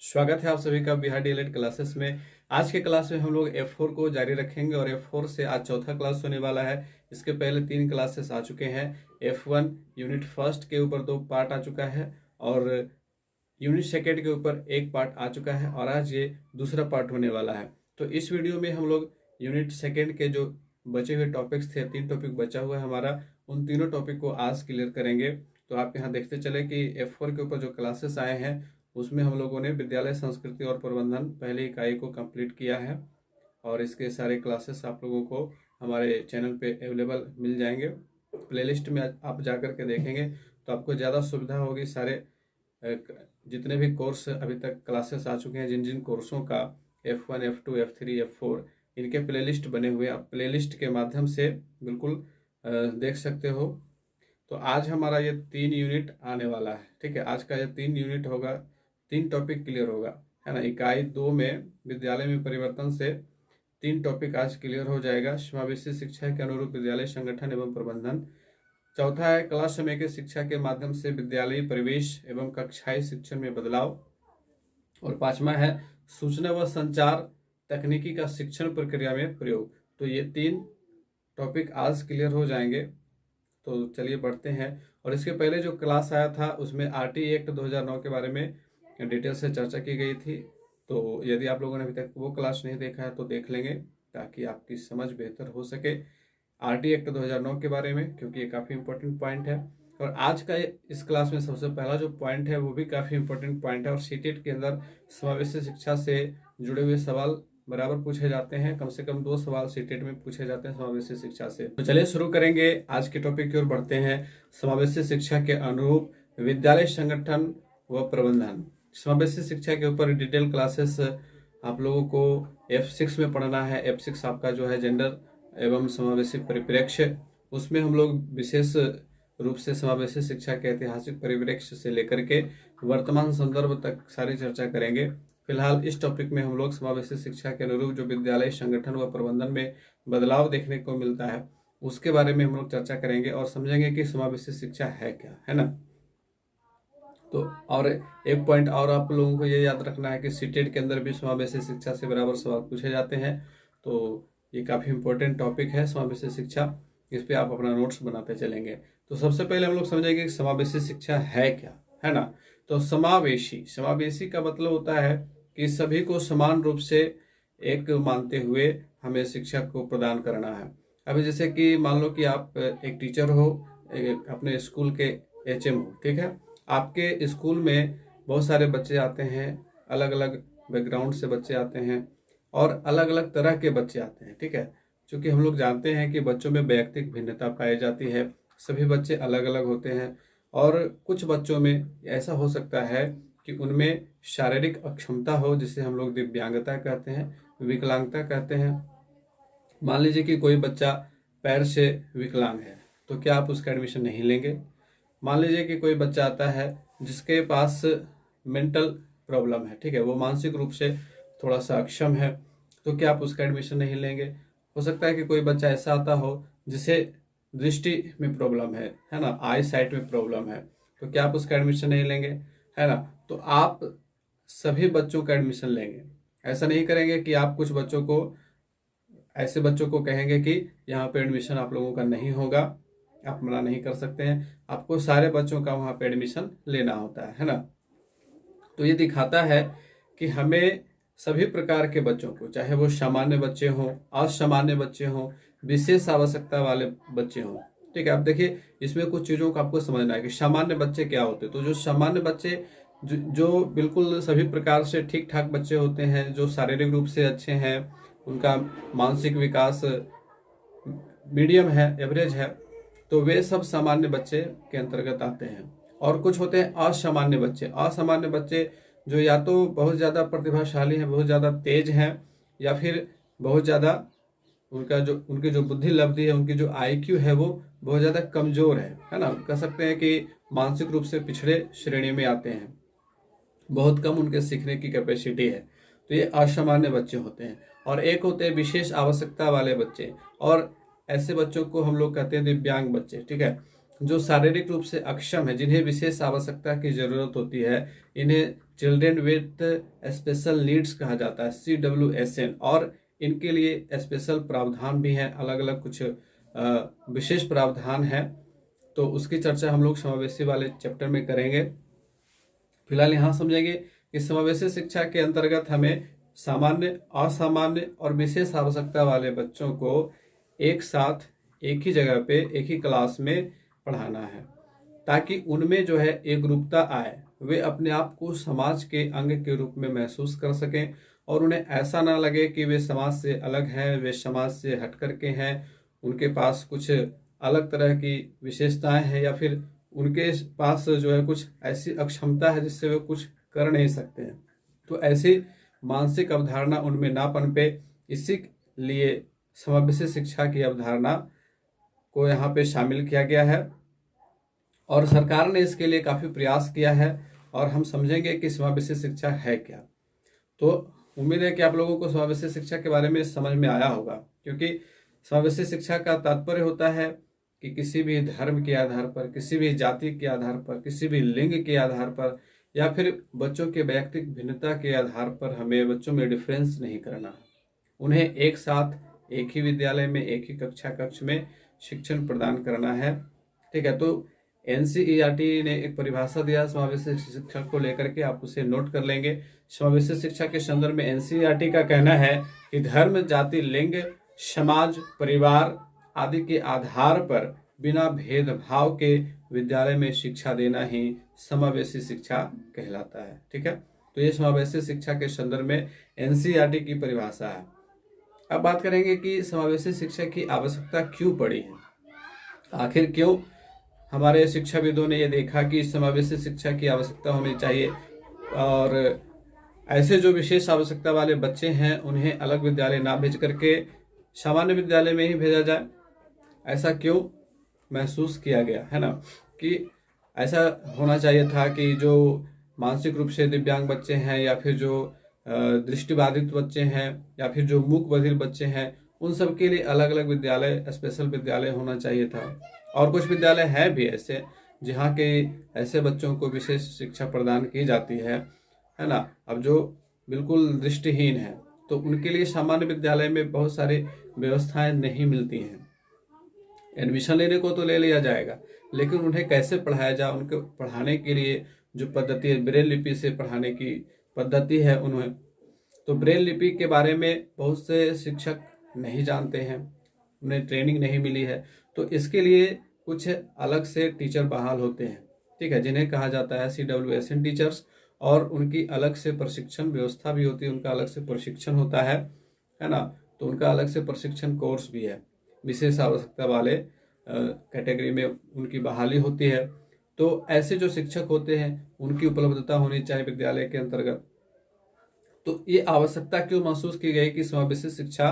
स्वागत है आप सभी का बिहार डीएलएड क्लासेस में। आज के क्लास में हम लोग F4 को जारी रखेंगे और F4 से आज चौथा क्लास होने वाला है। इसके पहले 3 क्लासेस आ चुके हैं। F1 यूनिट फर्स्ट के ऊपर 2 पार्ट आ चुका है और यूनिट सेकेंड के ऊपर 1 पार्ट आ चुका है और आज ये दूसरा पार्ट होने वाला है। तो इस वीडियो में हम लोग यूनिट सेकेंड के जो बचे हुए टॉपिक्स थे, 3 टॉपिक बचा हुआ है हमारा, उन तीनों टॉपिक को आज क्लियर करेंगे। तो आप यहाँ देखते चले कि F4 के ऊपर जो क्लासेस आए हैं उसमें हम लोगों ने विद्यालय संस्कृति और प्रबंधन पहली इकाई को कंप्लीट किया है और इसके सारे क्लासेस आप लोगों को हमारे चैनल पे अवेलेबल मिल जाएंगे। प्लेलिस्ट में आप जाकर के देखेंगे तो आपको ज़्यादा सुविधा होगी। सारे जितने भी कोर्स अभी तक क्लासेस आ चुके हैं, जिन जिन कोर्सों का F1, F2, F3, F4 इनके प्लेलिस्ट बने हुए, आप प्लेलिस्ट के माध्यम से बिल्कुल देख सकते हो। तो आज हमारा ये 3 यूनिट आने वाला है, ठीक है। आज का ये 3 यूनिट होगा, 3 टॉपिक क्लियर होगा, है ना। इकाई 2 में विद्यालय में परिवर्तन से 3 टॉपिक आज क्लियर हो जाएगा। समावेशी शिक्षा के अनुरूप विद्यालय संगठन एवं प्रबंधन। चौथा है कला समय के शिक्षा के माध्यम से विद्यालयी परिवेश एवं कक्षाई शिक्षण में बदलाव। और 5वां है सूचना व संचार तकनीकी का शिक्षण प्रक्रिया में प्रयोग। तो ये 3 टॉपिक आज क्लियर हो जाएंगे। तो चलिए बढ़ते हैं। और इसके पहले जो क्लास आया था उसमें आरटी एक्ट 2009 के बारे में डिटेल से चर्चा की गई थी। तो यदि आप लोगों ने अभी तक वो क्लास नहीं देखा है तो देख लेंगे ताकि आपकी समझ बेहतर हो सके आरटी एक्ट 2009 के बारे में, क्योंकि ये काफ़ी इंपॉर्टेंट पॉइंट है। और आज का इस क्लास में सबसे पहला जो पॉइंट है वो भी काफ़ी इंपॉर्टेंट पॉइंट है और सीटेट के अंदर समावेशी शिक्षा से जुड़े हुए सवाल बराबर पूछे जाते हैं। कम से कम 2 सवाल सीटेट में पूछे जाते हैं समावेशी शिक्षा से। तो चलिए शुरू करेंगे, आज के टॉपिक की ओर बढ़ते हैं। समावेशी शिक्षा के अनुरूप विद्यालय संगठन व प्रबंधन। समावेशी शिक्षा के ऊपर डिटेल क्लासेस आप लोगों को F6 में पढ़ना है। F6 आपका जो है जेंडर एवं समावेशी परिप्रेक्ष्य, उसमें हम लोग विशेष रूप से समावेशी शिक्षा के ऐतिहासिक परिप्रेक्ष्य से लेकर के वर्तमान संदर्भ तक सारी चर्चा करेंगे। फिलहाल इस टॉपिक में हम लोग समावेशी शिक्षा के अनुरूप जो विद्यालय संगठन व प्रबंधन में बदलाव देखने को मिलता है उसके बारे में हम लोग चर्चा करेंगे और समझेंगे कि समावेशी शिक्षा है क्या, है ना। तो और एक पॉइंट और आप लोगों को ये याद रखना है कि सीटेट के अंदर भी समावेशी शिक्षा से बराबर सवाल पूछे जाते हैं। तो ये काफ़ी इंपॉर्टेंट टॉपिक है समावेशी शिक्षा, इस पर आप अपना नोट्स बनाते चलेंगे। तो सबसे पहले हम लोग समझेंगे कि समावेशी शिक्षा है क्या, है ना। तो समावेशी का मतलब होता है कि सभी को समान रूप से एक मानते हुए हमें शिक्षा को प्रदान करना है। अभी जैसे कि मान लो कि आप एक टीचर हो, अपने स्कूल के HM हो, ठीक है। आपके स्कूल में बहुत सारे बच्चे आते हैं, अलग अलग बैकग्राउंड से बच्चे आते हैं और अलग अलग तरह के बच्चे आते हैं, ठीक है। क्योंकि हम लोग जानते हैं कि बच्चों में वैयक्तिक भिन्नता पाई जाती है, सभी बच्चे अलग अलग होते हैं और कुछ बच्चों में ऐसा हो सकता है कि उनमें शारीरिक अक्षमता हो, जिसे हम लोग दिव्यांगता कहते हैं, विकलांगता कहते हैं। मान लीजिए कि कोई बच्चा पैर से विकलांग है, तो क्या आप उसका एडमिशन नहीं लेंगे। मान लीजिए कि कोई बच्चा आता है जिसके पास मेंटल प्रॉब्लम है, ठीक है, वो मानसिक रूप से थोड़ा सा अक्षम है, तो क्या आप उसका एडमिशन नहीं लेंगे। हो सकता है कि कोई बच्चा ऐसा आता हो जिसे दृष्टि में प्रॉब्लम है ना, आई साइट में प्रॉब्लम है, तो क्या आप उसका एडमिशन नहीं लेंगे, है ना। तो आप सभी बच्चों का एडमिशन लेंगे। ऐसा नहीं करेंगे कि आप कुछ बच्चों को, ऐसे बच्चों को कहेंगे कि यहाँ पे एडमिशन आप लोगों का नहीं होगा, आप मना नहीं कर सकते हैं। आपको सारे बच्चों का वहाँ पे एडमिशन लेना होता है ना। तो ये दिखाता है कि हमें सभी प्रकार के बच्चों को, चाहे वो सामान्य बच्चे हों, असामान्य बच्चे हों, विशेष आवश्यकता वाले बच्चे हों, ठीक है। आप देखिए इसमें कुछ चीज़ों को आपको समझना है कि सामान्य बच्चे क्या होते हैं। तो जो सामान्य बच्चे जो बिल्कुल सभी प्रकार से ठीक ठाक बच्चे होते हैं, जो शारीरिक रूप से अच्छे हैं, उनका मानसिक विकास मीडियम है, एवरेज है, तो वे सब सामान्य बच्चे के अंतर्गत आते हैं। और कुछ होते हैं असामान्य बच्चे। असामान्य बच्चे जो या तो बहुत ज़्यादा प्रतिभाशाली हैं, बहुत ज़्यादा तेज हैं, या फिर बहुत ज़्यादा उनकी जो बुद्धि लब्धि है, उनकी जो IQ है वो बहुत ज़्यादा कमज़ोर है ना। कह सकते हैं कि मानसिक रूप से पिछड़े श्रेणी में आते हैं, बहुत कम उनके सीखने की कैपेसिटी है। तो ये असामान्य बच्चे होते हैं। और एक होते हैं विशेष आवश्यकता वाले बच्चे, और ऐसे बच्चों को हम लोग कहते हैं दिव्यांग बच्चे, ठीक है। जो शारीरिक रूप से अक्षम है, जिन्हें विशेष आवश्यकता की जरूरत होती है, इन्हें चिल्ड्रेन विथ स्पेशल नीड्स कहा जाता है, CWSN। और इनके लिए स्पेशल प्रावधान भी हैं, अलग अलग कुछ विशेष प्रावधान हैं। तो उसकी चर्चा हम लोग समावेशी वाले चैप्टर में करेंगे। फिलहाल यहाँ समझेंगे कि समावेशी शिक्षा के अंतर्गत हमें सामान्य, असामान्य और विशेष आवश्यकता वाले बच्चों को एक साथ एक ही जगह पे एक ही क्लास में पढ़ाना है, ताकि उनमें जो है एक रूपता आए, वे अपने आप को समाज के अंग के रूप में महसूस कर सकें और उन्हें ऐसा ना लगे कि वे समाज से अलग हैं, वे समाज से हट करके हैं, उनके पास कुछ अलग तरह की विशेषताएं हैं, या फिर उनके पास जो है कुछ ऐसी अक्षमता है जिससे वे कुछ कर नहीं सकते हैं। तो ऐसी मानसिक अवधारणा उनमें ना पनपे, इसी लिए समावेशी शिक्षा की अवधारणा को यहाँ पे शामिल किया गया है और सरकार ने इसके लिए काफ़ी प्रयास किया है। और हम समझेंगे कि समावेशी शिक्षा है क्या। तो उम्मीद है कि आप लोगों को समावेशी शिक्षा के बारे में समझ में आया होगा, क्योंकि समावेशी शिक्षा का तात्पर्य होता है कि किसी भी धर्म के आधार पर, किसी भी जाति के आधार पर, किसी भी लिंग के आधार पर, या फिर बच्चों के वैयक्तिक भिन्नता के आधार पर हमें बच्चों में डिफरेंस नहीं करना। उन्हें एक साथ एक ही विद्यालय में एक ही कक्षा कक्ष में शिक्षण प्रदान करना है। ठीक है, तो NCERT ने एक परिभाषा दिया समावेशी शिक्षा को लेकर के, आप उसे नोट कर लेंगे। समावेशी शिक्षा के संदर्भ में NCERT का कहना है कि धर्म, जाति, लिंग, समाज, परिवार आदि के आधार पर बिना भेदभाव के विद्यालय में शिक्षा देना ही समावेशी शिक्षा कहलाता है। ठीक है, तो ये समावेशी शिक्षा के संदर्भ में NCERT की परिभाषा है। अब बात करेंगे कि समावेशी शिक्षा की आवश्यकता क्यों पड़ी है, आखिर क्यों हमारे शिक्षाविदों ने ये देखा कि समावेशी शिक्षा की आवश्यकता होनी चाहिए और ऐसे जो विशेष आवश्यकता वाले बच्चे हैं उन्हें अलग विद्यालय ना भेज करके सामान्य विद्यालय में ही भेजा जाए। ऐसा क्यों महसूस किया गया है ना, कि ऐसा होना चाहिए था कि जो मानसिक रूप से दिव्यांग बच्चे हैं, या फिर जो दृष्टिबाधित बच्चे हैं, या फिर जो मूक बधिर बच्चे हैं, उन सब के लिए अलग अलग विद्यालय, स्पेशल विद्यालय होना चाहिए था। और कुछ विद्यालय हैं भी ऐसे जहाँ के ऐसे बच्चों को विशेष शिक्षा प्रदान की जाती है ना। अब जो बिल्कुल दृष्टिहीन है तो उनके लिए सामान्य विद्यालय में बहुत सारी व्यवस्थाएं नहीं मिलती हैं। एडमिशन लेने को तो ले लिया जाएगा, लेकिन उन्हें कैसे पढ़ाया जाए, उनके पढ़ाने के लिए जो पद्धति है, ब्रेल लिपि से पढ़ाने की पद्धति है उन्हें, तो ब्रेल लिपि के बारे में बहुत से शिक्षक नहीं जानते हैं, उन्हें ट्रेनिंग नहीं मिली है। तो इसके लिए कुछ अलग से टीचर बहाल होते हैं, ठीक है, जिन्हें कहा जाता है CWSN टीचर्स, और उनकी अलग से प्रशिक्षण व्यवस्था भी होती है, उनका अलग से प्रशिक्षण होता है ना। तो उनका अलग से प्रशिक्षण कोर्स भी है, विशेष आवश्यकता वाले कैटेगरी में उनकी बहाली होती है। तो ऐसे जो शिक्षक होते हैं उनकी उपलब्धता होनी चाहिए विद्यालय के अंतर्गत। तो ये आवश्यकता क्यों महसूस की गई कि समावेशी शिक्षा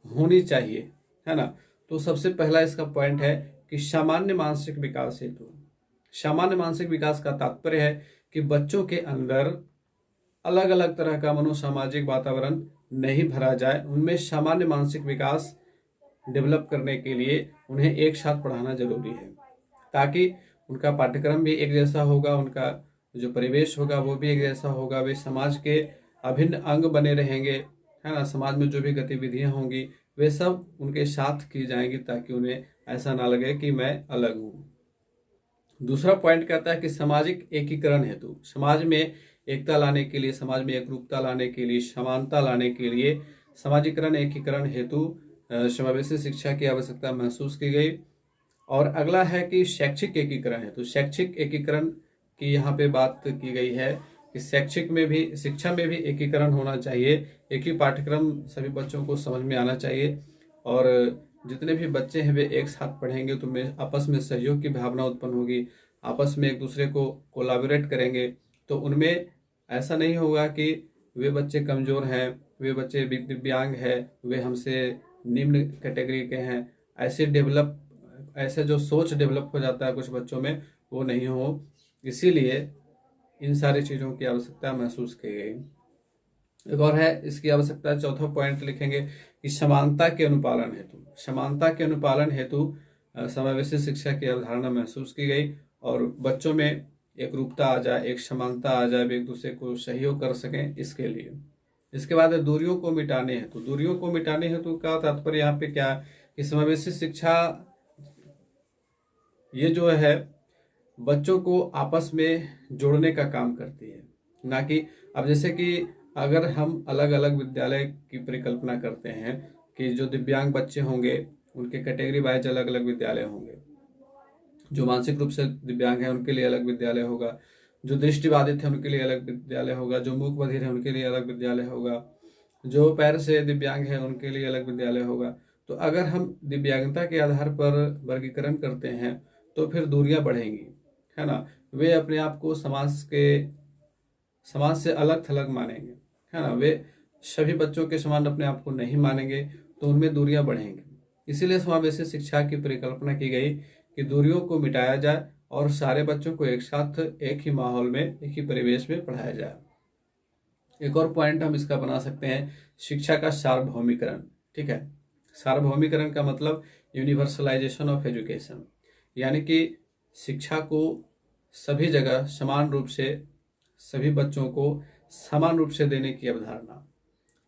होनी चाहिए, है ना। तो सबसे पहला इसका पॉइंट है कि सामान्य मानसिक विकास हेतु। सामान्य मानसिक विकास का तात्पर्य है कि बच्चों के अंदर अलग अलग तरह का मनोसामाजिक वातावरण नहीं भरा जाए, उनमें सामान्य मानसिक विकास डेवलप करने के लिए उन्हें एक साथ पढ़ाना जरूरी है, ताकि उनका पाठ्यक्रम भी एक जैसा होगा, उनका जो परिवेश होगा वो भी एक जैसा होगा, वे समाज के अभिन्न अंग बने रहेंगे, है ना। समाज में जो भी गतिविधियां होंगी वे सब उनके साथ की जाएंगी, ताकि उन्हें ऐसा ना लगे कि मैं अलग हूँ। दूसरा पॉइंट कहता है कि सामाजिक एकीकरण हेतु, समाज में एकता लाने के लिए, समाज में एकरूपता लाने के लिए, समानता लाने के लिए सामाजिकरण एकीकरण हेतु समावेशी शिक्षा की आवश्यकता महसूस की गई। और अगला है कि शैक्षिक एकीकरण हेतु, शैक्षिक एकीकरण की यहाँ पे बात की गई है कि शैक्षिक में भी, शिक्षा में भी एकीकरण होना चाहिए, एक ही पाठ्यक्रम सभी बच्चों को समझ में आना चाहिए, और जितने भी बच्चे हैं वे एक साथ पढ़ेंगे तो आपस में सहयोग की भावना उत्पन्न होगी, आपस में एक दूसरे को कोलैबोरेट करेंगे। तो उनमें ऐसा नहीं होगा कि वे बच्चे कमज़ोर हैं, वे बच्चे दिव्यांग हैं, वे हमसे निम्न कैटेगरी के हैं, ऐसे जो सोच डेवलप हो जाता है कुछ बच्चों में, वो नहीं हो। इसीलिए इन सारी चीज़ों की आवश्यकता महसूस की गई। एक और है इसकी आवश्यकता, चौथा पॉइंट लिखेंगे कि समानता के अनुपालन हेतु। समानता के अनुपालन हेतु समावेशी शिक्षा की अवधारणा महसूस की गई और बच्चों में एक रूपता आ जाए, एक समानता आ जाए, एक दूसरे को सहयोग कर सकें, इसके लिए। इसके बाद दूरियों को मिटाने हैं, तो दूरियों को मिटाने हैं तो क्या तात्पर्य यहाँ पे क्या कि समावेशी शिक्षा ये जो है बच्चों को आपस में जोड़ने का काम करती है, ना कि अब जैसे कि अगर हम अलग अलग विद्यालय की परिकल्पना करते हैं कि जो दिव्यांग बच्चे होंगे उनके कैटेगरी वाइज अलग अलग विद्यालय होंगे, जो मानसिक रूप से दिव्यांग है उनके लिए अलग विद्यालय होगा, जो दृष्टिबाधित है उनके लिए अलग विद्यालय होगा, जो मूक बधिर है उनके लिए अलग विद्यालय होगा, जो पैर से दिव्यांग है उनके लिए अलग विद्यालय होगा। तो अगर हम दिव्यांगता के आधार पर वर्गीकरण करते हैं तो फिर दूरियां बढ़ेंगी, है ना। वे अपने आप को समाज से अलग थलग मानेंगे, है ना। वे सभी बच्चों के समान अपने आप को नहीं मानेंगे, तो उनमें दूरियां बढ़ेंगी। इसीलिए समावेशी शिक्षा की परिकल्पना की गई कि दूरियों को मिटाया जाए और सारे बच्चों को एक साथ एक ही माहौल में, एक ही परिवेश में पढ़ाया जाए। एक और पॉइंट हम इसका बना सकते हैं, शिक्षा का सार्वभौमिकरण। ठीक है, सार्वभौमिकरण का मतलब यूनिवर्सलाइजेशन ऑफ एजुकेशन, यानी कि शिक्षा को सभी जगह समान रूप से सभी बच्चों को समान रूप से देने की अवधारणा,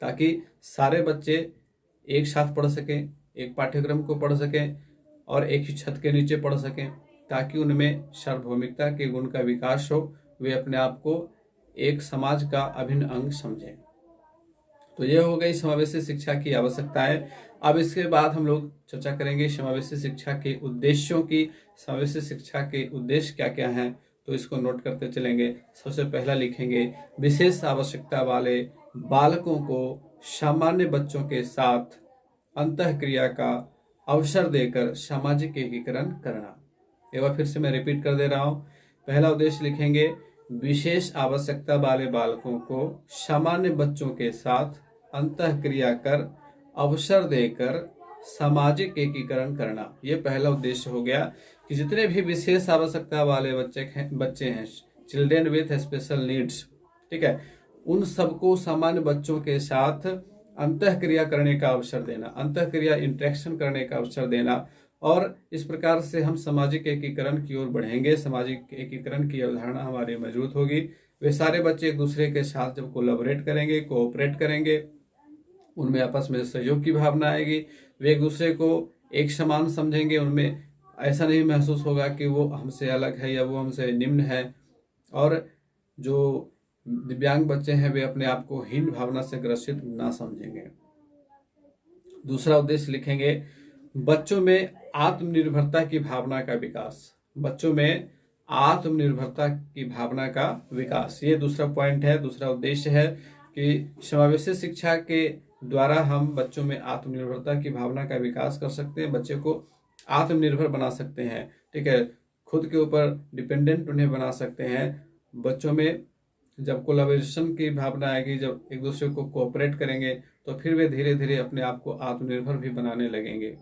ताकि सारे बच्चे एक साथ पढ़ सकें, एक पाठ्यक्रम को पढ़ सकें और एक ही छत के नीचे पढ़ सकें, ताकि उनमें सार्वभौमिकता के गुण का विकास हो, वे अपने आप को एक समाज का अभिन्न अंग समझें। तो ये हो गई समावेशी शिक्षा की आवश्यकताएं। अब इसके बाद हम लोग चर्चा करेंगे समावेशी शिक्षा के उद्देश्यों की। समावेशी शिक्षा के उद्देश्य क्या क्या हैं, तो इसको नोट करते चलेंगे। सबसे पहला लिखेंगे, विशेष आवश्यकता वाले बालकों को सामान्य बच्चों के साथ अंतःक्रिया का अवसर देकर सामाजिक एकीकरण करना। एक बार फिर से मैं रिपीट कर दे रहा हूं। पहला उद्देश्य लिखेंगे, विशेष आवश्यकता वाले बालकों को सामान्य बच्चों के साथ अंतःक्रिया कर अवसर देकर सामाजिक एकीकरण करना। ये पहला उद्देश्य हो गया कि जितने भी विशेष आवश्यकता वाले बच्चे हैं, चिल्ड्रेन विथ स्पेशल नीड्स, ठीक है, उन सबको सामान्य बच्चों के साथ अंतःक्रिया करने का अवसर देना, अंतःक्रिया इंटरेक्शन करने का अवसर देना, और इस प्रकार से हम सामाजिक एकीकरण की ओर बढ़ेंगे। सामाजिक एकीकरण की अवधारणा हमारी मजबूत होगी। वे सारे बच्चे एक दूसरे के साथ जब कोलैबोरेट करेंगे, कोऑपरेट करेंगे, उनमें आपस में सहयोग की भावना आएगी, वे एक दूसरे को एक समान समझेंगे, उनमें ऐसा नहीं महसूस होगा कि वो हमसे अलग है या वो हमसे निम्न है। और जो दिव्यांग बच्चे हैं वे अपने आप को हीन भावना से ग्रसित ना समझेंगे। दूसरा उद्देश्य लिखेंगे, बच्चों में आत्मनिर्भरता की भावना का विकास। बच्चों में आत्मनिर्भरता की भावना का विकास, ये दूसरा पॉइंट है, दूसरा उद्देश्य है कि समावेशी शिक्षा के द्वारा हम बच्चों में आत्मनिर्भरता की भावना का विकास कर सकते हैं, बच्चे को आत्मनिर्भर बना सकते हैं। ठीक है, खुद के ऊपर डिपेंडेंट उन्हें बना सकते हैं। बच्चों में जब कोलैबोरेशन की भावना आएगी, जब एक दूसरे को कोऑपरेट करेंगे, तो फिर वे धीरे धीरे अपने आप को आत्मनिर्भर भी बनाने लगेंगे।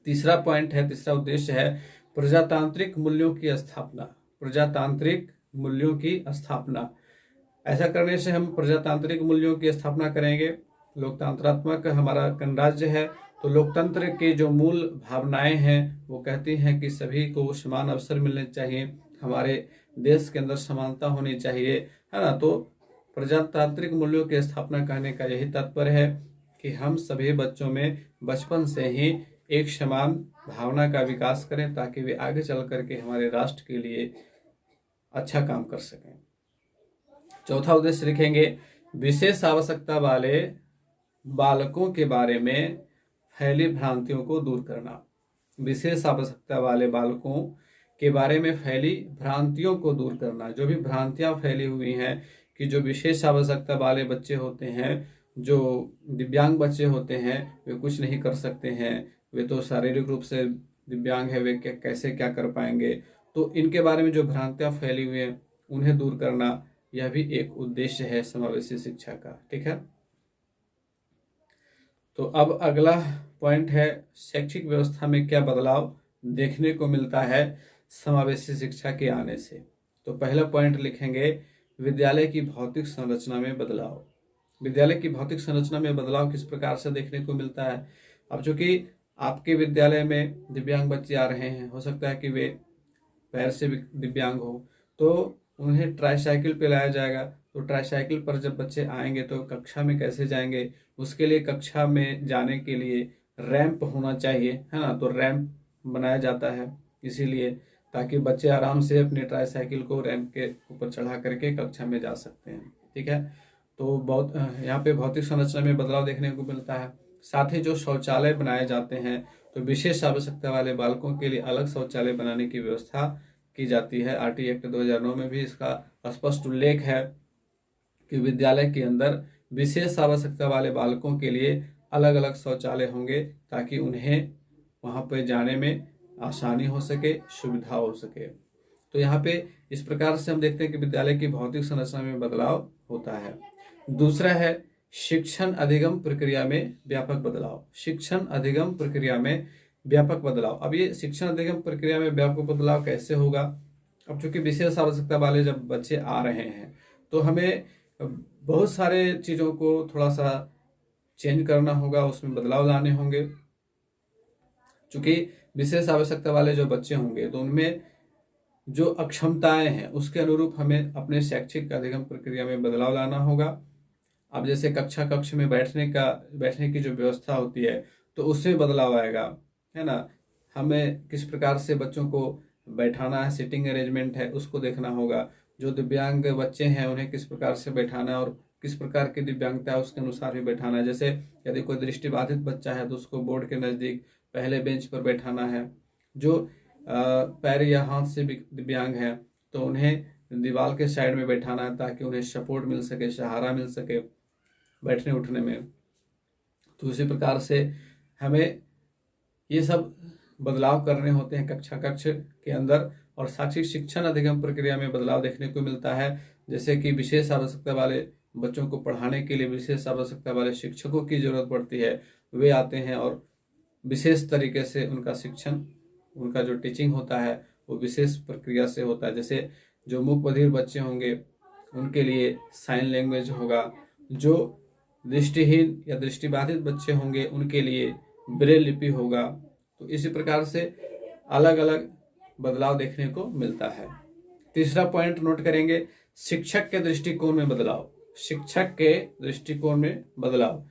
तीसरा पॉइंट है, तीसरा उद्देश्य है प्रजातांत्रिक मूल्यों की स्थापना। प्रजातांत्रिक मूल्यों की स्थापना, ऐसा करने से हम प्रजातांत्रिक मूल्यों की स्थापना करेंगे। लोकतंत्रात्मक हमारा गणराज्य है, तो लोकतंत्र के जो मूल भावनाएं हैं वो कहती हैं कि सभी को समान अवसर मिलने चाहिए, हमारे देश के अंदर समानता होनी चाहिए, है ना। तो प्रजातांत्रिक मूल्यों की स्थापना कहने का यही तात्पर्य है कि हम सभी बच्चों में बचपन से ही एक समान भावना का विकास करें, ताकि वे आगे चल करके हमारे राष्ट्र के लिए अच्छा काम कर सकें। चौथा उद्देश्य लिखेंगे, विशेष आवश्यकता वाले बालकों के बारे में फैली भ्रांतियों को दूर करना। विशेष आवश्यकता वाले बालकों के बारे में फैली भ्रांतियों को दूर करना। जो भी भ्रांतियां फैली हुई हैं कि जो विशेष आवश्यकता वाले बच्चे होते हैं, जो दिव्यांग बच्चे होते हैं, वे कुछ नहीं कर सकते हैं, वे तो शारीरिक रूप से दिव्यांग है, वे कैसे क्या कर पाएंगे, तो इनके बारे में जो भ्रांतियां फैली हुई हैं उन्हें दूर करना, यह भी एक उद्देश्य है समावेशी शिक्षा का। ठीक है, तो अब अगला पॉइंट है, शैक्षिक व्यवस्था में क्या बदलाव देखने को मिलता है समावेशी शिक्षा के आने से। तो पहला पॉइंट लिखेंगे, विद्यालय की भौतिक संरचना में बदलाव। विद्यालय की भौतिक संरचना में बदलाव किस प्रकार से देखने को मिलता है। अब चूंकि आपके विद्यालय में दिव्यांग बच्चे आ रहे हैं, हो सकता है कि वे पैर से भी दिव्यांग हो, तो उन्हें ट्राईसाइकिल पे लाया जाएगा। तो ट्राईसाइकिल पर जब बच्चे आएंगे तो कक्षा में कैसे जाएंगे, उसके लिए कक्षा में जाने के लिए रैंप होना चाहिए, है ना। तो रैंप बनाया जाता है इसीलिए, ताकि बच्चे आराम से अपने ट्राईसाइकिल को रैंप के ऊपर चढ़ा करके कक्षा में जा सकते हैं। ठीक है, तो बहुत यहाँ पे भौतिक संरचना में बदलाव देखने को मिलता है। साथ ही जो शौचालय बनाए जाते हैं, तो विशेष आवश्यकता वाले बालकों के लिए अलग शौचालय बनाने की व्यवस्था की जाती है। आरटी एक्ट 2009 में भी इसका स्पष्ट उल्लेख है कि विद्यालय के अंदर विशेष आवश्यकता वाले बालकों के लिए अलग अलग शौचालय होंगे, ताकि उन्हें वहां पर जाने में आसानी हो सके, सुविधा हो सके। तो यहाँ पे इस प्रकार से हम देखते हैं कि विद्यालय की भौतिक संरचना में बदलाव होता है। दूसरा है शिक्षण अधिगम प्रक्रिया में व्यापक बदलाव। शिक्षण अधिगम प्रक्रिया में व्यापक बदलाव। अब ये शिक्षण अधिगम प्रक्रिया में व्यापक बदलाव कैसे होगा? अब चूंकि विशेष आवश्यकता वाले जब बच्चे आ रहे हैं, तो हमें बहुत सारे चीजों को थोड़ा सा चेंज करना होगा, उसमें बदलाव लाने होंगे। चूंकि विशेष आवश्यकता वाले जो बच्चे होंगे, तो उनमें जो अक्षमताएं हैं उसके अनुरूप हमें अपने शैक्षिक अधिगम प्रक्रिया में बदलाव लाना होगा। अब जैसे कक्ष में बैठने की जो व्यवस्था होती है, तो उसमें बदलाव आएगा, है ना। हमें किस प्रकार से बच्चों को बैठाना है, सिटिंग अरेंजमेंट है, उसको देखना होगा। जो दिव्यांग बच्चे हैं उन्हें किस प्रकार से बैठाना है और किस प्रकार की दिव्यांगता है उसके अनुसार भी बैठाना है। जैसे यदि कोई दृष्टिबाधित बच्चा है तो उसको बोर्ड के नज़दीक पहले बेंच पर बैठाना है। जो पैर या हाथ से भी दिव्यांग है तो उन्हें दीवार के साइड में बैठाना है, ताकि उन्हें सपोर्ट मिल सके, सहारा मिल सके बैठने उठने में। तो उसी प्रकार से हमें ये सब बदलाव करने होते हैं कक्ष के अंदर। और शैक्षिक शिक्षण अधिगम प्रक्रिया में बदलाव देखने को मिलता है, जैसे कि विशेष आवश्यकता वाले बच्चों को पढ़ाने के लिए विशेष आवश्यकता वाले शिक्षकों की जरूरत पड़ती है। वे आते हैं और विशेष तरीके से उनका शिक्षण, उनका जो टीचिंग होता है वो विशेष प्रक्रिया से होता है। जैसे जो मूक बधिर बच्चे होंगे उनके लिए साइन लैंग्वेज होगा, जो दृष्टिहीन या दृष्टिबाधित बच्चे होंगे उनके लिए ब्रेल लिपि होगा। तो इसी प्रकार से अलग अलग बदलाव देखने को मिलता है। तीसरा पॉइंट नोट करेंगे, शिक्षक के दृष्टिकोण में बदलाव। शिक्षक के दृष्टिकोण में बदलाव,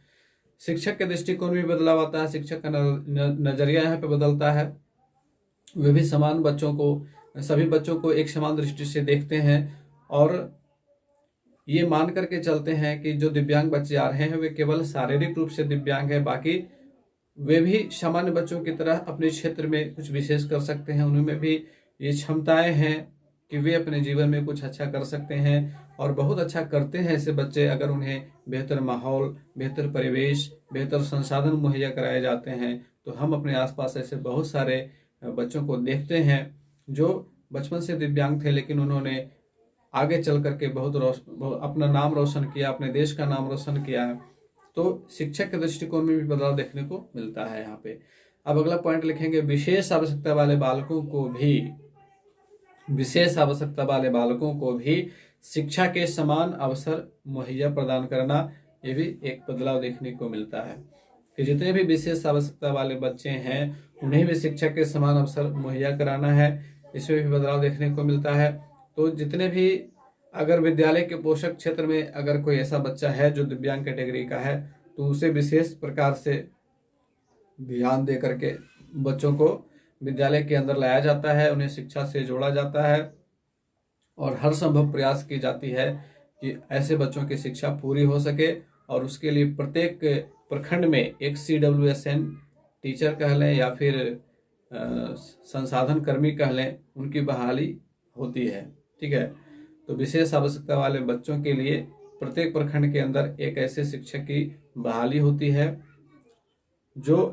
शिक्षक के दृष्टिकोण में बदलाव आता है। शिक्षक का नजरिया यहाँ पे बदलता है। वे भी समान बच्चों को, सभी बच्चों को एक समान दृष्टि से देखते हैं और ये मान करके चलते हैं कि जो दिव्यांग बच्चे आ रहे हैं वे केवल शारीरिक रूप से दिव्यांग है, बाकी वे भी सामान्य बच्चों की तरह अपने क्षेत्र में कुछ विशेष कर सकते हैं। उनमें भी ये क्षमताएं हैं कि वे अपने जीवन में कुछ अच्छा कर सकते हैं और बहुत अच्छा करते हैं ऐसे बच्चे, अगर उन्हें बेहतर माहौल, बेहतर परिवेश, बेहतर संसाधन मुहैया कराए जाते हैं। तो हम अपने आसपास ऐसे बहुत सारे बच्चों को देखते हैं जो बचपन से दिव्यांग थे, लेकिन उन्होंने आगे चल करके बहुत अपना नाम रोशन किया, अपने देश का नाम रोशन किया है। तो शिक्षक के दृष्टिकोण में भी बदलाव देखने को मिलता है यहाँ पे। अब अगला पॉइंट लिखेंगे, विशेष आवश्यकता वाले बालकों को भी शिक्षा के समान अवसर मुहैया प्रदान करना, ये भी एक बदलाव देखने को मिलता है कि जितने भी विशेष आवश्यकता वाले बच्चे हैं उन्हें भी शिक्षा के समान अवसर मुहैया कराना है। इसमें भी बदलाव देखने को मिलता है। तो जितने भी, अगर विद्यालय के पोषक क्षेत्र में अगर कोई ऐसा बच्चा है जो दिव्यांग कैटेगरी का है, तो उसे विशेष प्रकार से ध्यान दे करके बच्चों को विद्यालय के अंदर लाया जाता है, उन्हें शिक्षा से जोड़ा जाता है और हर संभव प्रयास की जाती है कि ऐसे बच्चों की शिक्षा पूरी हो सके। और उसके लिए प्रत्येक प्रखंड में एक CWSN टीचर कह लें या फिर संसाधन कर्मी कह लें, उनकी बहाली होती है। ठीक है, तो विशेष आवश्यकता वाले बच्चों के लिए प्रत्येक प्रखंड के अंदर एक ऐसे शिक्षक की बहाली होती है जो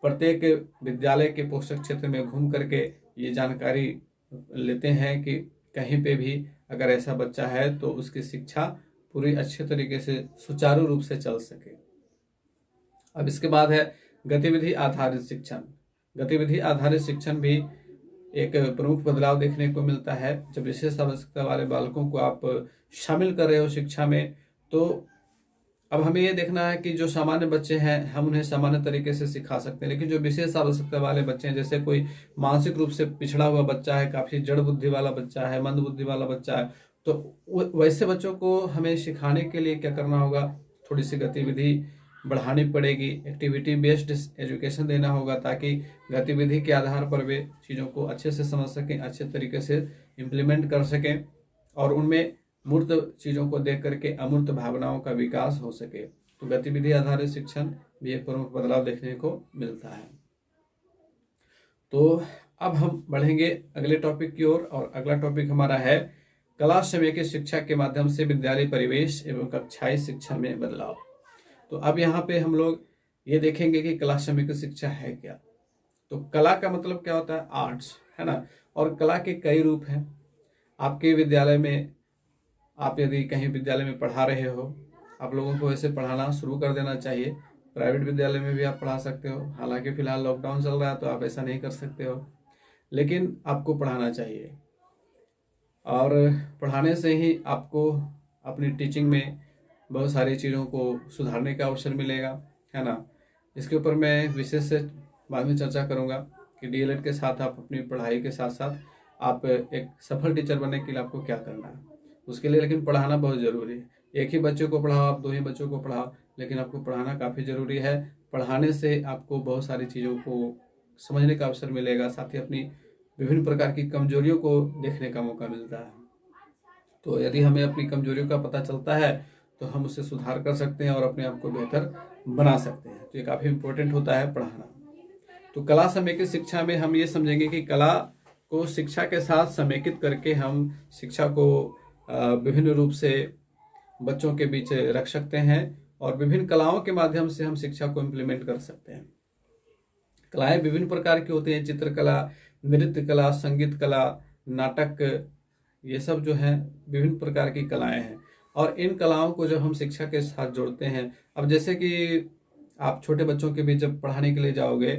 प्रत्येक विद्यालय के पोषक क्षेत्र में घूम करके ये जानकारी लेते हैं कि कहीं पे भी अगर ऐसा बच्चा है तो उसकी शिक्षा पूरी अच्छे तरीके से सुचारू रूप से चल सके। अब इसके बाद है गतिविधि आधारित शिक्षण। गतिविधि आधारित शिक्षण भी एक प्रमुख बदलाव देखने को मिलता है। जब विशेष आवश्यकता वाले बालकों को आप शामिल कर रहे हो शिक्षा में, तो अब हमें ये देखना है कि जो सामान्य बच्चे हैं हम उन्हें सामान्य तरीके से सिखा सकते हैं, लेकिन जो विशेष आवश्यकता वाले बच्चे हैं, जैसे कोई मानसिक रूप से पिछड़ा हुआ बच्चा है, काफी जड़ बुद्धि वाला बच्चा है, मंद बुद्धि वाला बच्चा है, तो वैसे बच्चों को हमें सिखाने के लिए क्या करना होगा, थोड़ी सी गतिविधि बढ़ानी पड़ेगी, एक्टिविटी बेस्ड एजुकेशन देना होगा, ताकि गतिविधि के आधार पर वे चीज़ों को अच्छे से समझ सकें, अच्छे तरीके से इम्प्लीमेंट कर सकें और उनमें मूर्त चीज़ों को देख करके अमूर्त भावनाओं का विकास हो सके। तो गतिविधि आधारित शिक्षण भी एक प्रमुख बदलाव देखने को मिलता है। तो अब हम बढ़ेंगे अगले टॉपिक की ओर, और अगला टॉपिक हमारा है कला समय की शिक्षा के माध्यम से विद्यालय परिवेश एवं कक्षाई शिक्षा में बदलाव। तो अब यहाँ पे हम लोग ये देखेंगे कि कला समय की शिक्षा है क्या। तो कला का मतलब क्या होता है, आर्ट्स, है ना। और कला के कई रूप हैं। आपके विद्यालय में, आप यदि कहीं विद्यालय में पढ़ा रहे हो, आप लोगों को वैसे पढ़ाना शुरू कर देना चाहिए। प्राइवेट विद्यालय में भी आप पढ़ा सकते हो, हालांकि फिलहाल लॉकडाउन चल रहा है तो आप ऐसा नहीं कर सकते हो, लेकिन आपको पढ़ाना चाहिए। और पढ़ाने से ही आपको अपनी टीचिंग में बहुत सारी चीज़ों को सुधारने का अवसर मिलेगा, है ना। इसके ऊपर मैं विशेष से बाद में चर्चा करूँगा कि डीएलएड के साथ आप अपनी पढ़ाई के साथ साथ आप एक सफल टीचर बनने के लिए आपको क्या करना है उसके लिए। लेकिन पढ़ाना बहुत ज़रूरी है। एक ही बच्चे को पढ़ाओ, आप 2 ही बच्चों को पढ़ाओ, लेकिन आपको पढ़ाना काफ़ी ज़रूरी है। पढ़ाने से आपको बहुत सारी चीज़ों को समझने का अवसर मिलेगा, साथ ही अपनी विभिन्न प्रकार की कमजोरियों को देखने का मौका मिलता है। तो यदि हमें अपनी कमजोरियों का पता चलता है तो हम उससे सुधार कर सकते हैं और अपने आप को बेहतर बना सकते हैं। तो ये काफ़ी इम्पोर्टेंट होता है पढ़ाना। तो कला समेकित शिक्षा में हम ये समझेंगे कि कला को शिक्षा के साथ समेकित करके हम शिक्षा को विभिन्न रूप से बच्चों के बीच रख सकते हैं और विभिन्न कलाओं के माध्यम से हम शिक्षा को इम्प्लीमेंट कर सकते हैं। कलाएं विभिन्न प्रकार की होती हैं, चित्रकला, नृत्य कला, संगीत कला, नाटक, ये सब जो है विभिन्न प्रकार की कलाएं हैं। और इन कलाओं को जब हम शिक्षा के साथ जोड़ते हैं, अब जैसे कि आप छोटे बच्चों के बीच जब पढ़ाने के लिए जाओगे,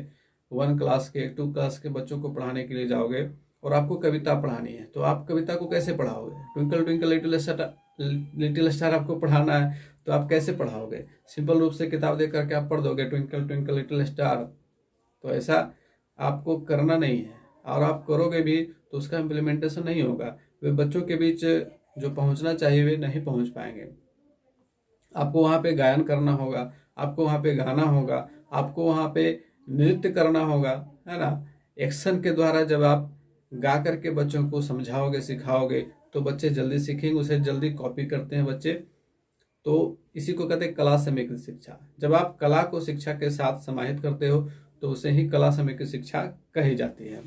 1 क्लास के 2 क्लास के बच्चों को पढ़ाने के लिए जाओगे और आपको कविता पढ़ानी है, तो आप कविता को कैसे पढ़ाओगे। ट्विंकल ट्विंकल लिटिल स्टार आपको पढ़ाना है तो आप कैसे पढ़ाओगे। सिंपल रूप से किताब देख करके आप पढ़ दोगे ट्विंकल ट्विंकल लिटिल स्टार, तो ऐसा आपको करना नहीं है। और आप करोगे भी तो उसका इम्प्लीमेंटेशन नहीं होगा। वे बच्चों के बीच जो पहुंचना चाहिए वे नहीं पहुंच पाएंगे। आपको वहाँ पे गायन करना होगा, आपको वहाँ पे गाना होगा, आपको वहाँ पे नृत्य करना होगा, है ना। एक्शन के द्वारा जब आप गा करके बच्चों को समझाओगे, सिखाओगे, तो बच्चे जल्दी सीखेंगे, उसे जल्दी कॉपी करते हैं बच्चे। तो इसी को कहते हैं कला समेकित शिक्षा। जब आप कला को शिक्षा के साथ समाहित करते हो तो उसे ही कला समेकित शिक्षा कही जाती है।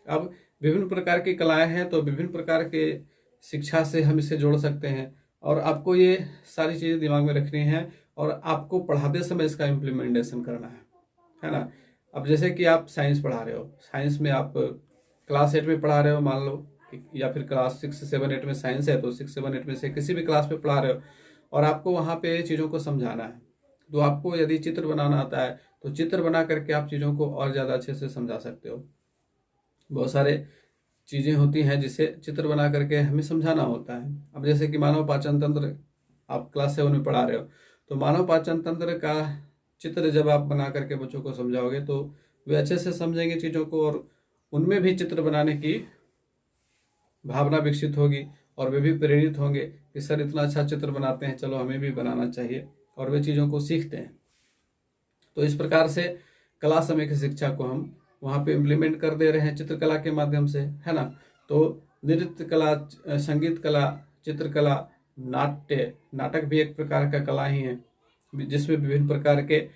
अब विभिन्न प्रकार की कलाएं हैं, तो विभिन्न प्रकार के शिक्षा से हम इसे जोड़ सकते हैं और आपको ये सारी चीज़ें दिमाग में रखनी है और आपको पढ़ाते समय इसका इम्प्लीमेंटेशन करना है ना। अब जैसे कि आप साइंस पढ़ा रहे हो, साइंस में आप क्लास 8 में पढ़ा रहे हो मान लो, या फिर क्लास 6, 7, 8 में साइंस है, तो 6, 7, 8 में से किसी भी क्लास में पढ़ा रहे हो और आपको वहाँ पे चीज़ों को समझाना है। तो आपको यदि चित्र बनाना आता है तो चित्र बना करके आप चीज़ों को और ज़्यादा अच्छे से समझा सकते हो। बहुत सारे चीज़ें होती हैं जिसे चित्र बना करके हमें समझाना होता है। अब जैसे कि मानव पाचन तंत्र आप क्लास 7 में पढ़ा रहे हो, तो मानव पाचन तंत्र का चित्र जब आप बना करके बच्चों को समझाओगे तो वे अच्छे से समझेंगे चीज़ों को और उनमें भी चित्र बनाने की भावना विकसित होगी और वे भी प्रेरित होंगे कि सर इतना अच्छा चित्र बनाते हैं, चलो हमें भी बनाना चाहिए, और वे चीज़ों को सीखते हैं। तो इस प्रकार से कला समय की शिक्षा को हम वहाँ पे इम्प्लीमेंट कर दे रहे हैं चित्रकला के माध्यम से, है ना। तो नृत्य कला, संगीत कला, चित्रकला, नाटक भी एक प्रकार का कला ही है, जिसमें विभिन्न प्रकार के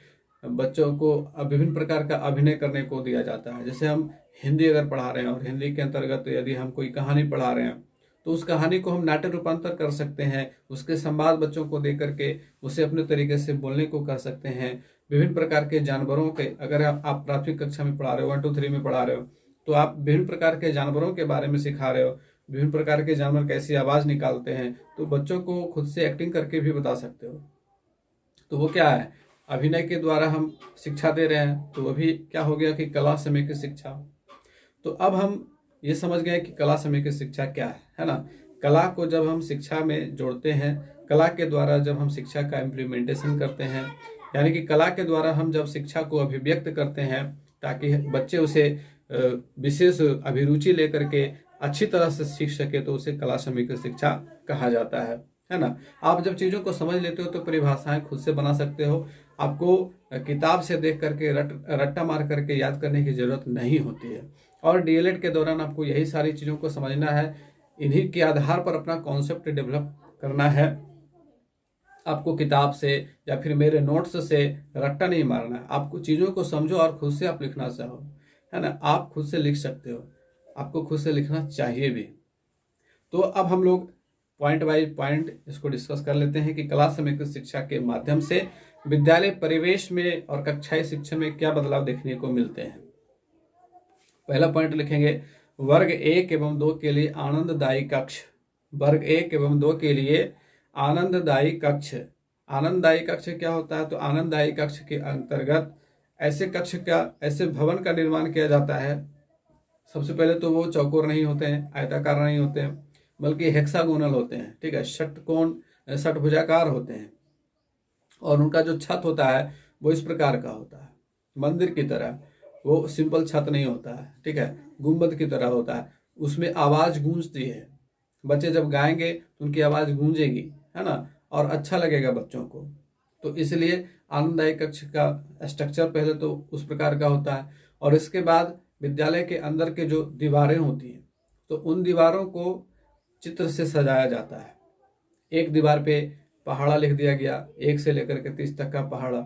बच्चों को विभिन्न प्रकार का अभिनय करने को दिया जाता है। जैसे हम हिंदी अगर पढ़ा रहे हैं और हिंदी के अंतर्गत यदि हम कोई कहानी पढ़ा रहे हैं तो उस कहानी को हम नाट्य रूपांतर कर सकते हैं, उसके संवाद बच्चों को दे करके उसे अपने तरीके से बोलने को कर सकते हैं। विभिन्न प्रकार के जानवरों के, अगर आप प्राथमिक कक्षा में पढ़ा रहे हो, 1, 2, 3 में पढ़ा रहे हो, तो आप विभिन्न प्रकार के जानवरों के बारे में सिखा रहे हो, विभिन्न प्रकार के जानवर कैसी आवाज़ निकालते हैं, तो बच्चों को खुद से एक्टिंग करके भी बता सकते हो। तो वो क्या है, अभिनय के द्वारा हम शिक्षा दे रहे हैं, तो वो भी क्या हो गया कि कला समय की शिक्षा। तो अब हम ये समझ गए कि कला समय की शिक्षा क्या है ना। कला को जब हम शिक्षा में जोड़ते हैं कला के द्वारा जब हम शिक्षा का इम्प्लीमेंटेशन करते हैं, यानी कि कला के द्वारा हम जब शिक्षा को अभिव्यक्त करते हैं ताकि बच्चे उसे विशेष अभिरुचि लेकर के अच्छी तरह से सीख सके, तो उसे कला समीकृत शिक्षा कहा जाता है ना। आप जब चीज़ों को समझ लेते हो तो परिभाषाएं खुद से बना सकते हो। आपको किताब से देख करके रट्टा मार करके याद करने की जरूरत नहीं होती है। और डीएलएड के दौरान आपको यही सारी चीज़ों को समझना है, इन्हीं के आधार पर अपना कॉन्सेप्ट डेवलप करना है। आपको किताब से या फिर मेरे नोट्स से रट्टा नहीं मारना है। आपको चीज़ों को समझो और खुद से आप लिखना चाहो, है ना। आप खुद से लिख सकते हो, आपको खुद से लिखना चाहिए भी। तो अब हम लोग पॉइंट बाय पॉइंट इसको डिस्कस कर लेते हैं कि कला समीकृत शिक्षा के माध्यम से विद्यालय परिवेश में और कक्षाई शिक्षा में क्या बदलाव देखने को मिलते हैं। पहला पॉइंट लिखेंगे, वर्ग 1 एवं 2 के लिए आनंददायी कक्ष। वर्ग 1 एवं 2 के लिए आनंददायी कक्ष। आनंददायी कक्ष क्या होता है? तो आनंददायी कक्ष के अंतर्गत ऐसे भवन का निर्माण किया जाता है। सबसे पहले तो वो चौकोर नहीं होते हैं, आयताकार नहीं होते हैं, बल्कि हेक्सागोनल होते हैं, ठीक है, षटभुजाकार होते हैं। और उनका जो छत होता है वो इस प्रकार का होता है, मंदिर की तरह। वो सिंपल छत नहीं होता है, ठीक है, गुंबद की तरह होता है। उसमें आवाज गूंजती है, बच्चे जब गाएंगे तो उनकी आवाज गूंजेगी, है ना, और अच्छा लगेगा बच्चों को। तो इसलिए आनंददायी कक्ष का स्ट्रक्चर पहले तो उस प्रकार का होता है। और इसके बाद विद्यालय के अंदर के जो दीवारें होती हैं, तो उन दीवारों को चित्र से सजाया जाता है। एक दीवार पे पहाड़ा लिख दिया गया, 1 से लेकर के 30 तक का पहाड़ा,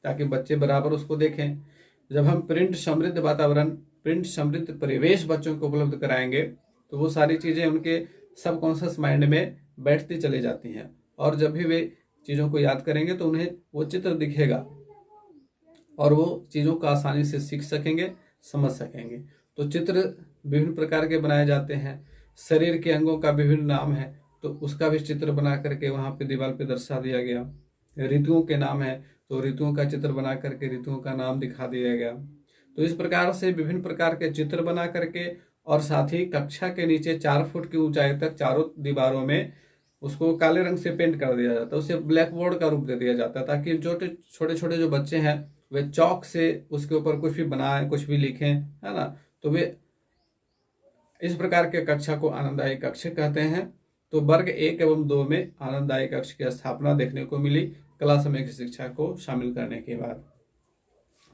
ताकि बच्चे बराबर उसको देखें। जब हम प्रिंट समृद्ध वातावरण, प्रिंट समृद्ध परिवेश बच्चों को उपलब्ध कराएंगे, तो वो सारी चीज़ें उनके सबकॉन्शियस माइंड में बैठती चली जाती हैं। और जब भी वे चीज़ों को याद करेंगे तो उन्हें वो चित्र दिखेगा और वो चीज़ों को आसानी से सीख सकेंगे, समझ सकेंगे। तो चित्र विभिन्न प्रकार के बनाए जाते हैं। शरीर के अंगों का विभिन्न नाम है, तो उसका भी चित्र बना करके वहाँ पे दीवार पे दर्शा दिया गया। ऋतुओं के नाम है, तो ऋतुओं का चित्र बना करके ऋतुओं का नाम दिखा दिया गया। तो इस प्रकार से विभिन्न प्रकार के चित्र बना करके, और साथ ही कक्षा के नीचे 4 फुट की ऊंचाई तक चारों दीवारों में उसको काले रंग से पेंट कर दिया जाता है। उसे ब्लैक बोर्ड का रूप दे दिया जाता है, ताकि जो छोटे छोटे जो बच्चे हैं वे चौक से उसके ऊपर कुछ भी बनाएं, कुछ भी लिखें, है ना। तो वे इस प्रकार के कक्षा को आनंददायी कक्ष कहते हैं। तो वर्ग 1 एवं 2 में आनंददायी कक्ष की स्थापना देखने को मिली कला समीकृत शिक्षा को शामिल करने के बाद।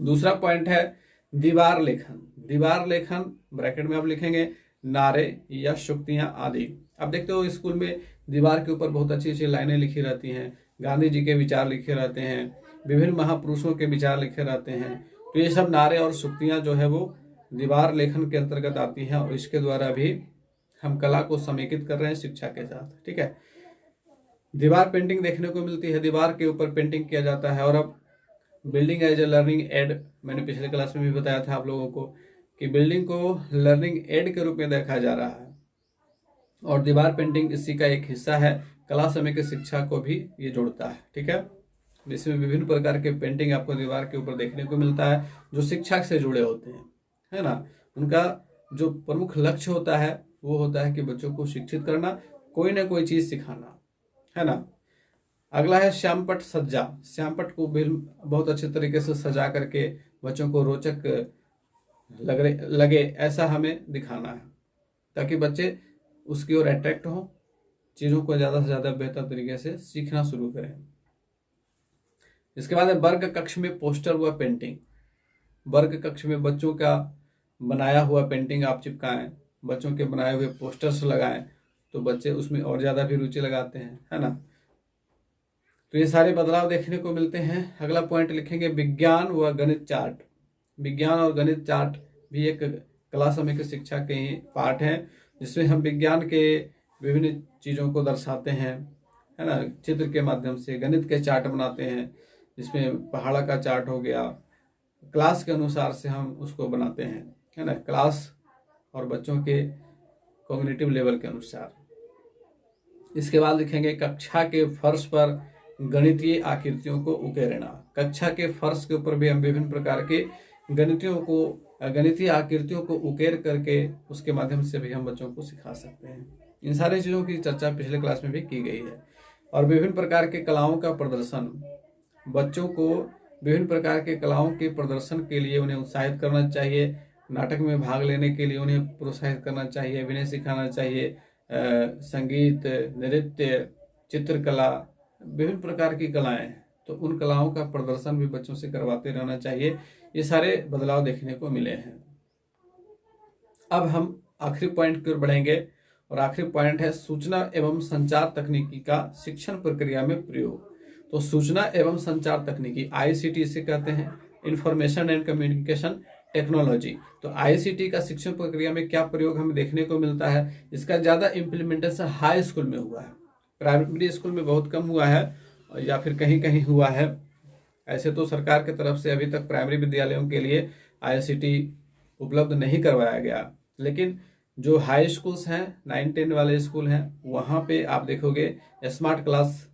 दूसरा पॉइंट है दीवार लेखन। दीवार लेखन ब्रैकेट में आप लिखेंगे नारे या शुक्तियां आदि। अब देखते हो स्कूल में दीवार के ऊपर बहुत अच्छी अच्छी लाइनें लिखी रहती हैं, गांधी जी के विचार लिखे रहते हैं, विभिन्न महापुरुषों के विचार लिखे रहते हैं। तो ये सब नारे और शुक्तियां जो है वो दीवार लेखन के अंतर्गत आती हैं, और इसके द्वारा भी हम कला को समेकित कर रहे हैं शिक्षा के साथ, ठीक है। दीवार पेंटिंग देखने को मिलती है, दीवार के ऊपर पेंटिंग किया जाता है। और अब building as a learning aid, मैंने पिछले क्लास में भी बताया था आप लोगों को कि बिल्डिंग को लर्निंग एड के रूप में देखा जा रहा है, और दीवार पेंटिंग इसी का एक हिस्सा है। कला समेकित शिक्षा को भी ये जोड़ता है, ठीक है। इसमें विभिन्न प्रकार के पेंटिंग आपको दीवार के ऊपर देखने को मिलता है, जो शिक्षा से जुड़े होते हैं, है ना। उनका जो प्रमुख लक्ष्य होता है वो होता है कि बच्चों को शिक्षित करना, कोई ना कोई चीज सिखाना, है ना। अगला है श्यामपट्ट सज्जा। श्यामपट्ट को बहुत अच्छे तरीके से सजा करके बच्चों को रोचक लगे ऐसा हमें दिखाना है, ताकि बच्चे उसकी ओर अट्रैक्ट हों, चीज़ों को ज़्यादा से ज़्यादा बेहतर तरीके से सीखना शुरू करें। इसके बाद है वर्ग कक्ष में पोस्टर व पेंटिंग। वर्ग कक्ष में बच्चों का बनाया हुआ पेंटिंग आप चिपकाएं, बच्चों के बनाए हुए पोस्टर्स लगाएं, तो बच्चे उसमें और ज़्यादा भी रुचि लगाते हैं, है ना। तो ये सारे बदलाव देखने को मिलते हैं। अगला पॉइंट लिखेंगे विज्ञान व गणित चार्ट। विज्ञान और गणित चार्ट भी एक कला समेकित शिक्षा के ही पार्ट हैं, जिसमें हम विज्ञान के विभिन्न चीज़ों को दर्शाते हैं, है ना, चित्र के माध्यम से। गणित के चार्ट बनाते हैं, जिसमें पहाड़ा का चार्ट हो गया, क्लास के अनुसार से हम उसको बनाते हैं, है ना, क्लास और बच्चों के कॉग्निटिव लेवल के अनुसार। इसके बाद लिखेंगे कक्षा के फर्श पर गणितीय आकृतियों को उकेरना। कक्षा के फर्श के ऊपर भी हम विभिन्न प्रकार के गणितीय आकृतियों को उकेर करके उसके माध्यम से भी हम बच्चों को सिखा सकते हैं। इन सारी चीज़ों की चर्चा पिछले क्लास में भी की गई है। और विभिन्न प्रकार के कलाओं का प्रदर्शन, बच्चों को विभिन्न प्रकार के कलाओं के प्रदर्शन के लिए उन्हें उत्साहित करना चाहिए। नाटक में भाग लेने के लिए उन्हें प्रोत्साहित करना चाहिए, अभिनय सिखाना चाहिए, संगीत, नृत्य, चित्रकला, विभिन्न प्रकार की कलाएं हैं, तो उन कलाओं का प्रदर्शन भी बच्चों से करवाते रहना चाहिए। ये सारे बदलाव देखने को मिले हैं। अब हम आखिरी पॉइंट की ओर बढ़ेंगे और आखिरी पॉइंट है सूचना एवं संचार तकनीकी का शिक्षण प्रक्रिया में प्रयोग। तो सूचना एवं संचार तकनीकी, ICT इसे कहते हैं, इंफॉर्मेशन एंड कम्युनिकेशन टेक्नोलॉजी। तो ICT का शिक्षण प्रक्रिया में क्या प्रयोग हमें देखने को मिलता है? इसका ज्यादा इम्प्लीमेंटेशन हाई स्कूल में हुआ है, प्राइमरी स्कूल में बहुत कम हुआ है या फिर कहीं कहीं हुआ है। ऐसे तो सरकार की तरफ से अभी तक प्राइमरी विद्यालयों के लिए ICT उपलब्ध नहीं करवाया गया, लेकिन जो हाई स्कूल्स हैं, 9-10 वाले स्कूल हैं, वहाँ पे आप देखोगे स्मार्ट क्लास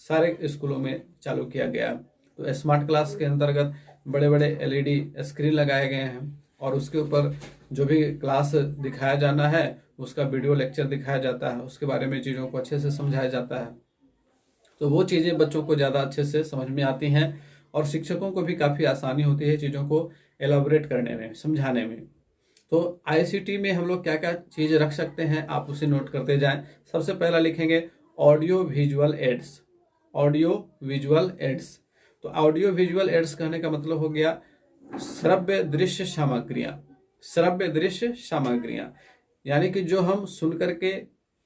सारे स्कूलों में चालू किया गया। तो स्मार्ट क्लास के अंतर्गत बड़े बड़े LED स्क्रीन लगाए गए हैं और उसके ऊपर जो भी क्लास दिखाया जाना है उसका वीडियो लेक्चर दिखाया जाता है, उसके बारे में चीज़ों को अच्छे से समझाया जाता है। तो वो चीज़ें बच्चों को ज़्यादा अच्छे से समझ में आती हैं और शिक्षकों को भी काफ़ी आसानी होती है चीज़ों को एलाबोरेट करने में, समझाने में। तो ICT में हम लोग क्या क्या चीज़ रख सकते हैं, आप उसे नोट करते जाएं। सबसे पहला लिखेंगे audio visual aids. Audio visual aids, तो ऑडियो विजुअल एड्स कहने का मतलब हो गया श्रव्य दृश्य सामग्रियां। श्रव्य दृश्य सामग्रियां यानी कि जो हम सुन करके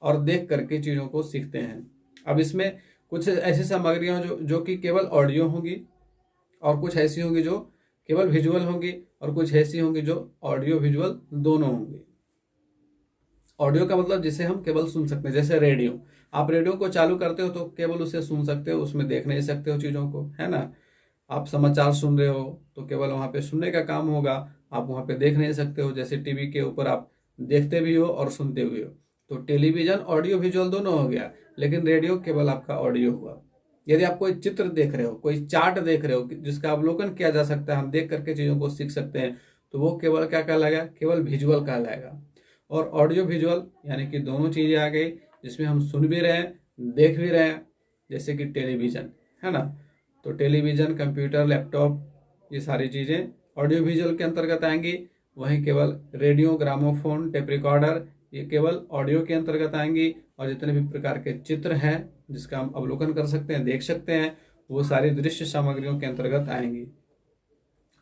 और देख करके चीज़ों को सीखते हैं। अब इसमें कुछ ऐसी सामग्रियां जो कि केवल ऑडियो होंगी और कुछ ऐसी होंगी जो केवल विजुअल होंगी और कुछ ऐसी होंगी जो ऑडियो विजुअल दोनों होंगी। ऑडियो का मतलब जिसे हम केवल सुन सकते हैं, जैसे रेडियो। आप रेडियो को चालू करते हो तो केवल उसे सुन सकते हो, उसमें देख नहीं सकते हो चीज़ों को, है ना। आप समाचार सुन रहे हो तो केवल वहाँ पे सुनने का काम होगा, आप वहाँ पे देख नहीं सकते हो। जैसे टीवी के ऊपर आप देखते भी हो और सुनते भी हो, तो टेलीविजन ऑडियो विजुअल दोनों हो गया, लेकिन रेडियो केवल आपका ऑडियो हुआ। यदि आप कोई चित्र देख रहे हो, कोई चार्ट देख रहे हो जिसका अवलोकन किया जा सकता है, हम देख करके चीज़ों को सीख सकते हैं, तो वो केवल क्या कहलाएगा? केवल विजुअल कहलाएगा। और ऑडियो विजुअल यानी कि दोनों चीज़ें आ गई, जिसमें हम सुन भी रहे हैं, देख भी रहे हैं, जैसे कि टेलीविज़न, है ना। तो टेलीविज़न, कंप्यूटर, लैपटॉप, ये सारी चीज़ें ऑडियो विजुअल के अंतर्गत आएंगी। वहीं केवल रेडियो, ग्रामोफोन, टेप रिकॉर्डर, ये केवल ऑडियो के अंतर्गत आएंगी। और जितने भी प्रकार के चित्र हैं जिसका हम अवलोकन कर सकते हैं, देख सकते हैं, वो सारी दृश्य सामग्रियों के अंतर्गत आएंगी।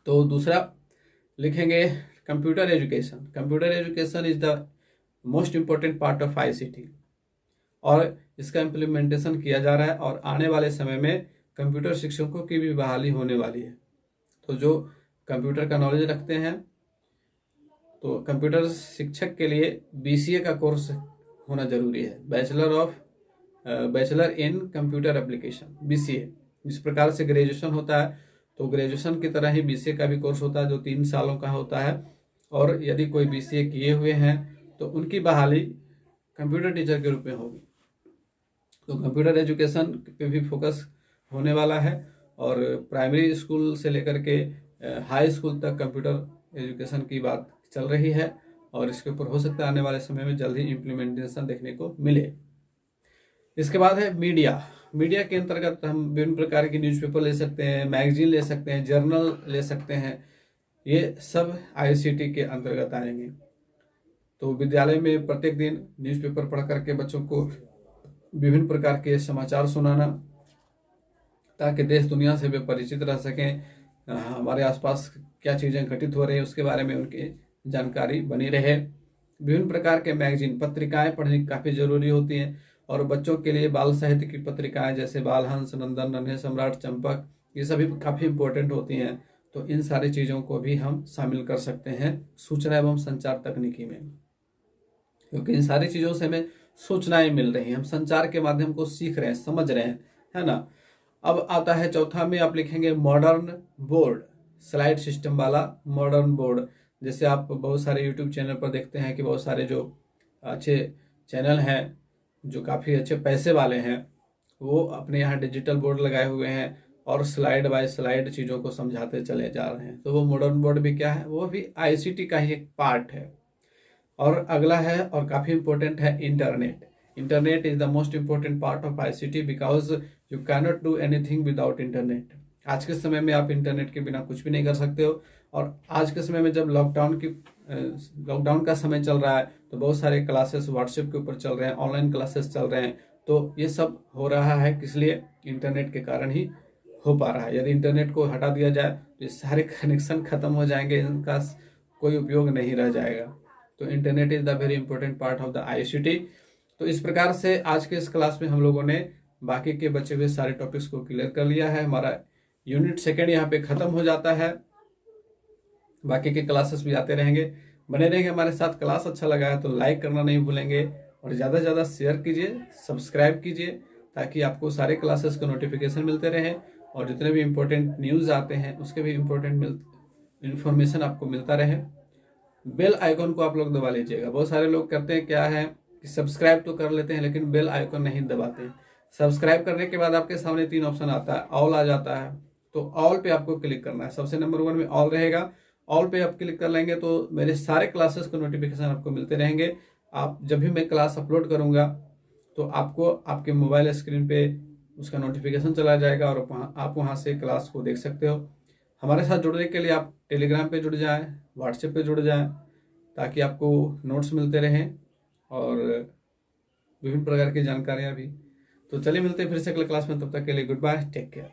तो दूसरा लिखेंगे computer education. Computer education is the most important part of ICT और इसका इम्प्लीमेंटेशन किया जा रहा है और आने वाले समय में कंप्यूटर शिक्षकों की भी बहाली होने वाली है। तो जो कंप्यूटर का नॉलेज रखते हैं, तो कंप्यूटर शिक्षक के लिए BCA का कोर्स होना जरूरी है, bachelor in computer application, BCA। जिस प्रकार से ग्रेजुएशन होता है, तो ग्रेजुएशन की तरह ही BCA का भी कोर्स होता है जो 3 सालों का होता है। और यदि कोई BCA किए हुए हैं तो उनकी बहाली कंप्यूटर टीचर के रूप में होगी। तो कंप्यूटर एजुकेशन पे भी फोकस होने वाला है और प्राइमरी स्कूल से लेकर के हाई स्कूल तक कंप्यूटर एजुकेशन की बात चल रही है और इसके ऊपर हो सकता है आने वाले समय में जल्द ही इम्प्लीमेंटेशन देखने को मिले। इसके बाद है मीडिया। मीडिया के अंतर्गत हम विभिन्न प्रकार की न्यूज़पेपर ले सकते हैं, मैगजीन ले सकते हैं, जर्नल ले सकते हैं, ये सब ICT के अंतर्गत आएंगे। तो विद्यालय में प्रत्येक दिन न्यूज़पेपर पढ़ करके बच्चों को विभिन्न प्रकार के समाचार सुनाना, ताकि देश दुनिया से वे परिचित रह सकें, हमारे आसपास क्या चीज़ें घटित हो रही हैं उसके बारे में उनकी जानकारी बनी रहे। विभिन्न प्रकार के मैगजीन, पत्रिकाएं पढ़नी काफ़ी ज़रूरी होती हैं और बच्चों के लिए बाल साहित्य की पत्रिकाएं जैसे बालहंस, नंदन, नन्हे सम्राट, चंपक, ये सभी काफ़ी इंपॉर्टेंट होती हैं। तो इन सारी चीज़ों को भी हम शामिल कर सकते हैं सूचना एवं संचार तकनीकी में, क्योंकि इन सारी चीज़ों से हमें सूचनाएं मिल रही हैं, हम संचार के माध्यम को सीख रहे हैं, समझ रहे हैं, है ना। अब आता है चौथा में, आप लिखेंगे मॉडर्न बोर्ड, स्लाइड सिस्टम वाला मॉडर्न बोर्ड। जैसे आप बहुत सारे यूट्यूब चैनल पर देखते हैं कि बहुत सारे जो अच्छे चैनल हैं, जो काफ़ी अच्छे पैसे वाले हैं, वो अपने यहाँ डिजिटल बोर्ड लगाए हुए हैं और स्लाइड बाय स्लाइड चीज़ों को समझाते चले जा रहे हैं। तो वो मॉडर्न बोर्ड भी क्या है? वो भी ICT का ही एक पार्ट है। और अगला है और काफ़ी इम्पोर्टेंट है internet. Internet is the most important part of ICT because you cannot do anything without internet. आज के समय में आप इंटरनेट के बिना कुछ भी नहीं कर सकते हो। और आज के समय में जब लॉकडाउन का समय चल रहा है तो बहुत सारे क्लासेस व्हाट्सएप के ऊपर चल रहे हैं, ऑनलाइन क्लासेस चल रहे हैं। तो ये सब हो रहा है किस लिए? इंटरनेट के कारण ही हो पा रहा है। यदि इंटरनेट को हटा दिया जाए तो ये सारे कनेक्शन खत्म हो जाएंगे, इनका कोई उपयोग नहीं रह जाएगा। तो internet is the very important part of the ICT. तो इस प्रकार से आज के इस क्लास में हम लोगों ने बाकी के बचे हुए सारे टॉपिक्स को क्लियर कर लिया है। हमारा यूनिट सेकेंड यहाँ पे खत्म हो जाता है। बाकी के क्लासेस भी आते रहेंगे, बने रहेंगे हमारे साथ। क्लास अच्छा लगा है तो लाइक करना नहीं भूलेंगे और ज़्यादा से ज़्यादा शेयर कीजिए, सब्सक्राइब कीजिए, ताकि आपको सारे क्लासेस का नोटिफिकेशन मिलते रहे और जितने भी इम्पोर्टेंट न्यूज़ आते हैं उसके भी इम्पोर्टेंट इन्फॉर्मेशन आपको मिलता रहे। बेल आइकॉन को आप लोग दबा लीजिएगा। बहुत सारे लोग करते हैं क्या है कि सब्सक्राइब तो कर लेते हैं लेकिन बेल आइकॉन नहीं दबाते। सब्सक्राइब करने के बाद आपके सामने 3 ऑप्शन आता है, ऑल आ जाता है, तो ऑल पे आपको क्लिक करना है। सबसे नंबर 1 में ऑल रहेगा। ऑल पे आप क्लिक कर लेंगे तो मेरे सारे क्लासेस के नोटिफिकेशन आपको मिलते रहेंगे। आप जब भी मैं क्लास अपलोड करूंगा तो आपको आपके मोबाइल स्क्रीन पे उसका नोटिफिकेशन चला जाएगा और आप वहां से क्लास को देख सकते हो। हमारे साथ जुड़ने के लिए आप टेलीग्राम पे जुड़ जाएं, व्हाट्सएप पे जुड़ जाएं, ताकि आपको नोट्स मिलते रहें और विभिन्न प्रकार की जानकारियां भी। तो चलिए मिलते हैं फिर से अगले क्लास में, तब तक के लिए गुड बाय, टेक केयर।